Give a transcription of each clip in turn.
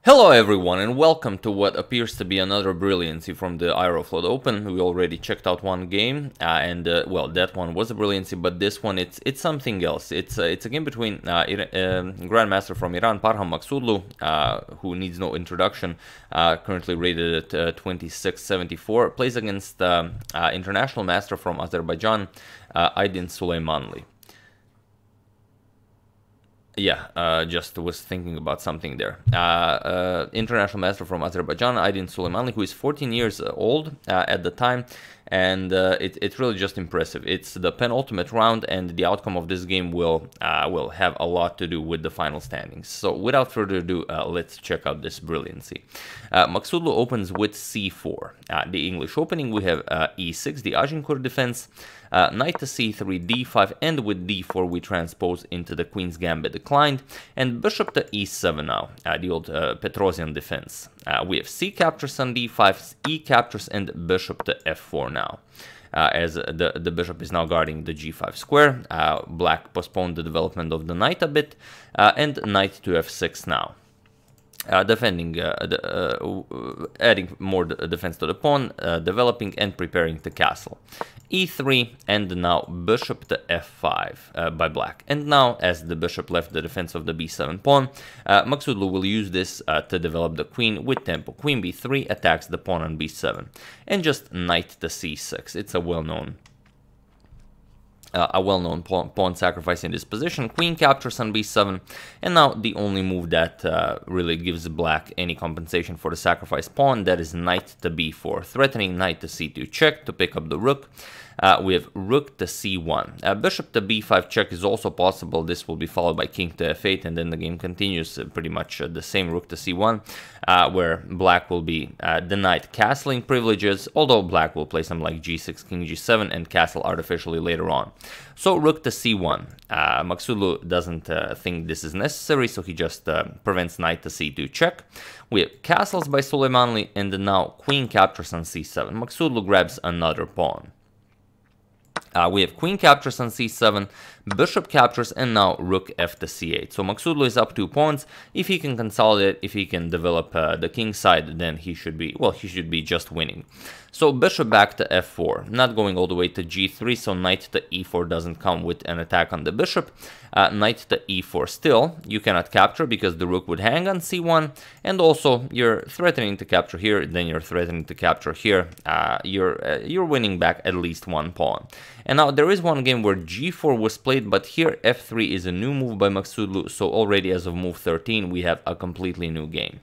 Hello everyone and welcome to what appears to be another brilliancy from the Aeroflot Open. We already checked out one game well, that one was a brilliancy, but this one it's something else. It's a game between Grandmaster from Iran, Parham Maghsoodloo, who needs no introduction, currently rated at 2674, plays against International Master from Azerbaijan, Aydin Suleymanli. Yeah, just was thinking about something there. International Master from Azerbaijan, Aydin Suleymanli, who is 14 years old at the time, and it's really just impressive. It's the penultimate round, and the outcome of this game will have a lot to do with the final standings. So without further ado, let's check out this brilliancy. Maghsoodloo opens with c4. The English opening, we have e6, the Agincourt defense, knight to c3, d5, and with d4 we transpose into the queen's gambit declined, and bishop to e7 now, the old Petrosian defense. We have c captures on d5, e captures, and bishop to f4 now. As the bishop is now guarding the g5 square, black postponed the development of the knight a bit, and knight to f6 now. Defending, adding more defense to the pawn, developing and preparing the castle. e3, and now bishop to f5 by black. And now, as the bishop left the defense of the b7 pawn, Maghsoodloo will use this to develop the queen with tempo. Queen b3 attacks the pawn on b7, and just knight to c6. It's a well-known pawn sacrifice in this position. Queen captures on b7, and now the only move that really gives black any compensation for the sacrificed pawn, that is knight to b4, threatening knight to c2 check to pick up the rook. We have rook to c1. Bishop to b5 check is also possible. This will be followed by king to f8, and then the game continues pretty much the same. Rook to c1, where black will be denied castling privileges, although black will play something like g6, king g7, and castle artificially later on. So rook to c1. Maghsoodloo doesn't think this is necessary, so he just prevents knight to c2 check. We have castles by Suleymanli, and now queen captures on c7. Maghsoodloo grabs another pawn. We have queen captures on c7, bishop captures, and now rook f to c8. So Maghsoodloo is up 2 pawns. If he can consolidate, if he can develop the king side, then he should be just winning. So bishop back to f4, not going all the way to g3, so knight to e4 doesn't come with an attack on the bishop. Knight to e4 still, you cannot capture because the rook would hang on c1, and also you're threatening to capture here, then you're threatening to capture here. You're winning back at least 1 pawn. And now there is one game where g4 was played, but here f3 is a new move by Maghsoodloo, so already as of move 13 we have a completely new game.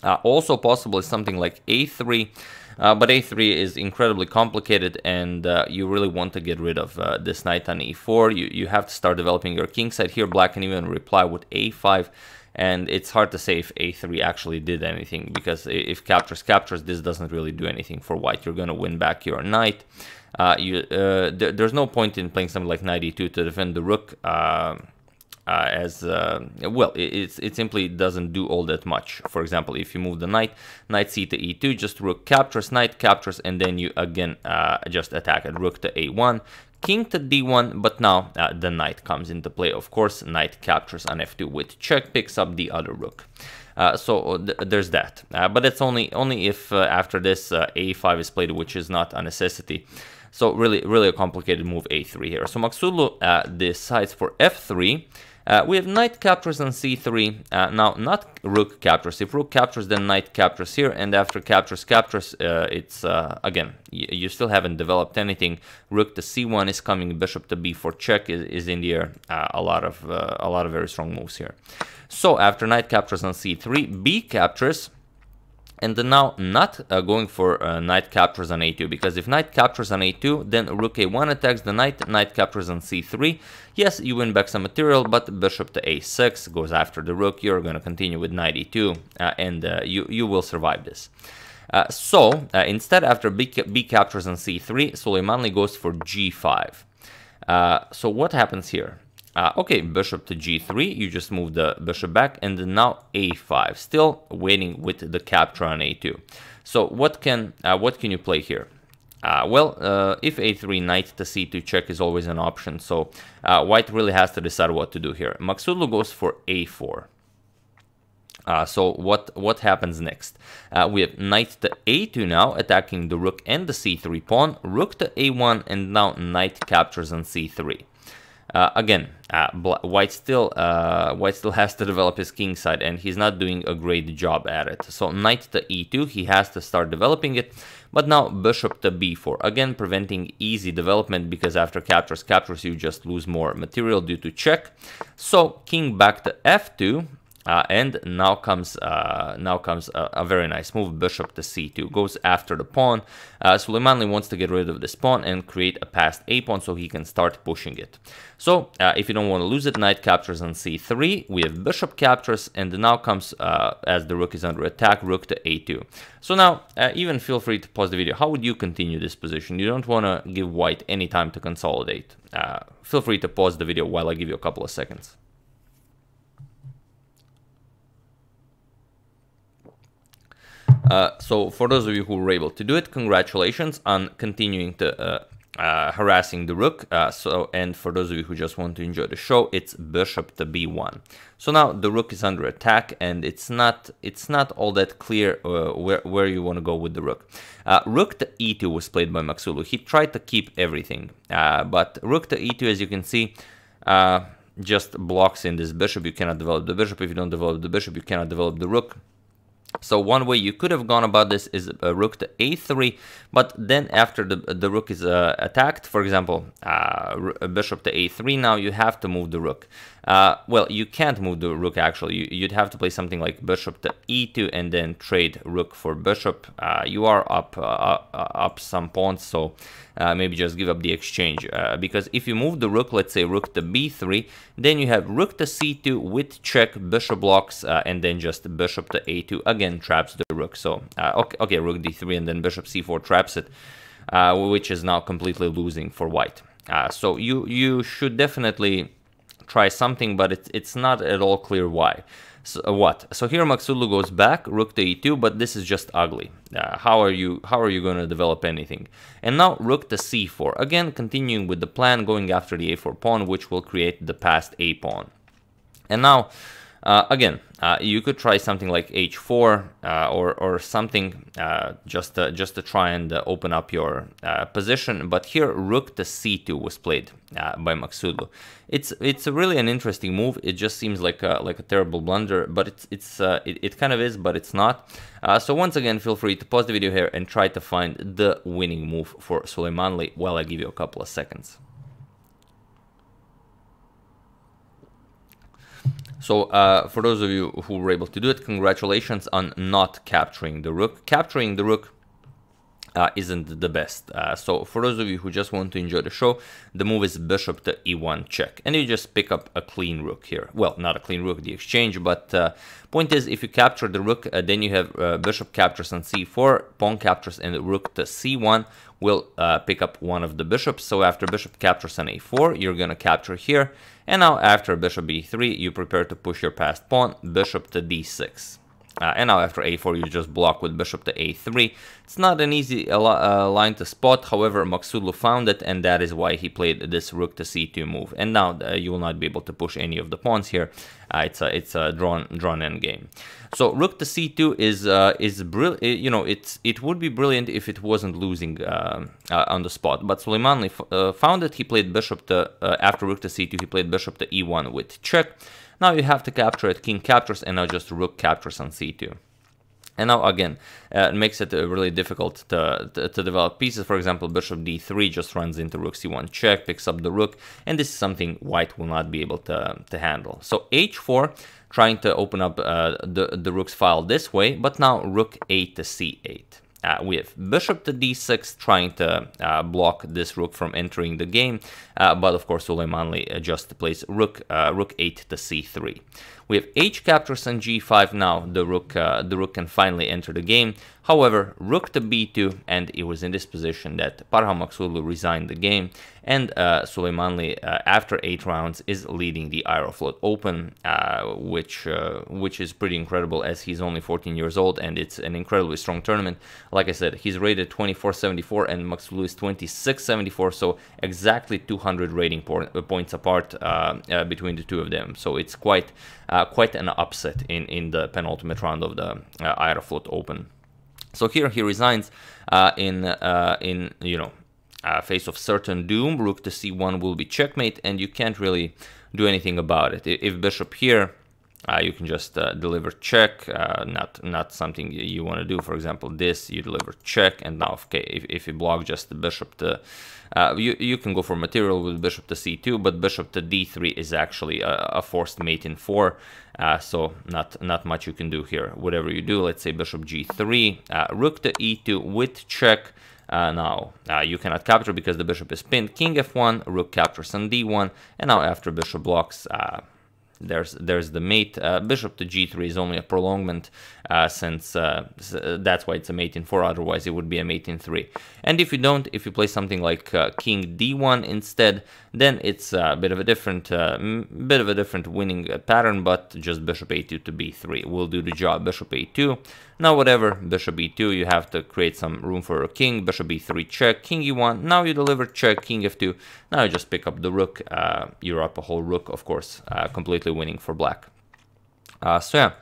Also possible is something like a3, but a3 is incredibly complicated, and you really want to get rid of this knight on e4. You have to start developing your king side here. Black can even reply with a5, and it's hard to say if a3 actually did anything, because if captures, this doesn't really do anything for white. You're going to win back your knight. There's no point in playing something like knight e2 to defend the rook. It simply doesn't do all that much. For example, if you move the knight c to e2, just rook captures, knight captures, and then you again just attack at rook to a1, king to d1, but now the knight comes into play. Of course, knight captures on f2 with check, picks up the other rook. So there's that, but it's only if after this a5 is played, which is not a necessity. So really a complicated move a3 here. So Maghsoodloo decides for f3. We have knight captures on c3. Now not rook captures. If rook captures, then knight captures here, and after captures, it's again, you still haven't developed anything. Rook to c1 is coming. Bishop to b4 check is in the air. A lot of very strong moves here. So after knight captures on c3, b captures. And then now not going for knight captures on a2, because if knight captures on a2, then rook a1 attacks the knight, knight captures on c3. Yes, you win back some material, but bishop to a6 goes after the rook. You're going to continue with knight e2, and you will survive this. Instead, after b captures on c3, Suleymanli goes for g5. So what happens here? Okay, bishop to g3, you just move the bishop back, and then now a5, still waiting with the capture on a2. So what can you play here? If a3, knight to c2 check is always an option, so white really has to decide what to do here. Maghsoodloo goes for a4. So what happens next? We have knight to a2 now, attacking the rook and the c3 pawn, rook to a1, and now knight captures on c3. Again, white still has to develop his king side, and he's not doing a great job at it. So knight to e2, he has to start developing it, but now bishop to b4, again preventing easy development, because after captures you just lose more material due to check. So king back to f2. And now comes a very nice move. Bishop to c2 goes after the pawn. Suleymanli wants to get rid of this pawn and create a passed a pawn so he can start pushing it. So if you don't want to lose it, knight captures on c3. We have bishop captures, and now comes as the rook is under attack, rook to a2. So now even feel free to pause the video. How would you continue this position? You don't want to give white any time to consolidate. Feel free to pause the video while I give you a couple of seconds. So for those of you who were able to do it, congratulations on continuing to harassing the rook. And for those of you who just want to enjoy the show, it's bishop to b1. So now the rook is under attack, and it's not all that clear where you want to go with the rook. Rook to e2 was played by Maghsoodloo. He tried to keep everything, but rook to e2, as you can see, just blocks in this bishop. You cannot develop the bishop. If you don't develop the bishop, you cannot develop the rook. So one way you could have gone about this is rook to a3, but then after the rook is attacked, for example, bishop to a3, now you have to move the rook. Well, you can't move the rook actually. You'd have to play something like bishop to e2 and then trade rook for bishop. You are up some pawns, so maybe just give up the exchange. Because if you move the rook, let's say rook to b3, then you have rook to c2 with check, bishop blocks, and then just bishop to a2 again traps the rook. So okay, rook d3 and then bishop c4 traps it, which is now completely losing for white. So you should definitely try something, but it's not at all clear why. So So here Maghsoodloo goes back, rook to e2, but this is just ugly. How are you going to develop anything? And now rook to c4, again continuing with the plan, going after the a4 pawn, which will create the passed a pawn. And now again, you could try something like h4 or something just to try and open up your position. But here rook to c2 was played by Maghsoodloo. It's really an interesting move. It just seems like a terrible blunder, but it kind of is, but it's not. So once again, feel free to pause the video here and try to find the winning move for Suleymanli while I give you a couple of seconds. So for those of you who were able to do it, congratulations on not capturing the rook. Capturing the rook isn't the best. So for those of you who just want to enjoy the show, the move is bishop to e1 check, and you just pick up a clean rook here. Well, not a clean rook, the exchange, but point is, if you capture the rook, then you have bishop captures on c4, pawn captures, and rook to c1 will pick up one of the bishops. So after bishop captures on a4, you're going to capture here, and now after bishop b3, you prepare to push your passed pawn, bishop to d6. And now after a4, you just block with bishop to a3. It's not an easy line to spot, however, Maghsoodloo found it, and that is why he played this rook to c2 move. And now you will not be able to push any of the pawns here. It's a drawn end game. So rook to c2 is brilliant. You know, it would be brilliant if it wasn't losing on the spot. But Suleymanli found it. He played bishop to after rook to c2. He played bishop to e1 with check. Now you have to capture it, king captures, and now just rook captures on c2. And now again, it makes it really difficult to develop pieces. For example, bishop d3 just runs into rook c1 check, picks up the rook, and this is something white will not be able to handle. So h4, trying to open up the rook's file this way, but now rook a to c8. We have bishop to d6, trying to block this rook from entering the game, but of course Suleymanli just plays rook 8 to c3. We have h captures on g5. Now the rook can finally enter the game. However, rook to b2, and it was in this position that Parham Maghsoodloo resigned the game, and Suleymanli, after 8 rounds, is leading the Aeroflot Open, which is pretty incredible, as he's only 14 years old, and it's an incredibly strong tournament. Like I said, he's rated 2474, and Maghsoodloo is 2674, so exactly 200 rating points apart between the two of them. So it's quite quite an upset in the penultimate round of the Aeroflot Open. So here he resigns in face of certain doom. Rook to c1 will be checkmate, and you can't really do anything about it. If bishop here, you can just deliver check, not something you want to do. For example, this, you deliver check, and now, okay, if you block just the bishop to, you can go for material with bishop to c2, but bishop to d3 is actually a forced mate in 4, so not much you can do here. Whatever you do, let's say bishop g3, rook to e2 with check. Now you cannot capture because the bishop is pinned. King f1, rook captures on d1, and now after bishop blocks, there's the mate. Bishop to g3 is only a prolongment, since that's why it's a mate in 4. Otherwise, it would be a mate in 3. And if you play something like king d1 instead, then it's a bit of a different winning pattern. But just bishop a2 to b3 will do the job. Bishop a2. Now whatever, bishop e2, you have to create some room for a king. Bishop e3 check, king e1. Now you deliver check, king f2. Now you just pick up the rook. You're up a whole rook, of course, completely winning for black. So yeah,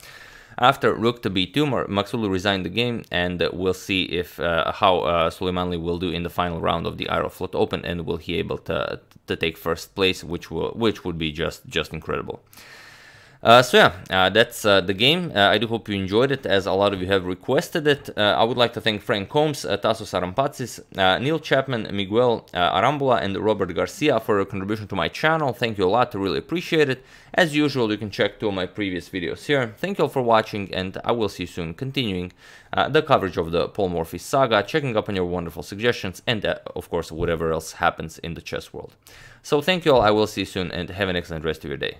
after rook to b2, Maghsoodloo resigned the game, and we'll see if how Suleymanli will do in the final round of the Aeroflot Open, and will he able to take first place, which would be just incredible. So yeah, that's the game. I do hope you enjoyed it, as a lot of you have requested it. I would like to thank Frank Combs, Tasos Arampatsis, Neil Chapman, Miguel Arambula, and Robert Garcia for your contribution to my channel. Thank you a lot, I really appreciate it. As usual, you can check 2 of my previous videos here. Thank you all for watching, and I will see you soon, continuing the coverage of the Paul Morphy saga, checking up on your wonderful suggestions, and of course, whatever else happens in the chess world. So thank you all, I will see you soon, and have an excellent rest of your day.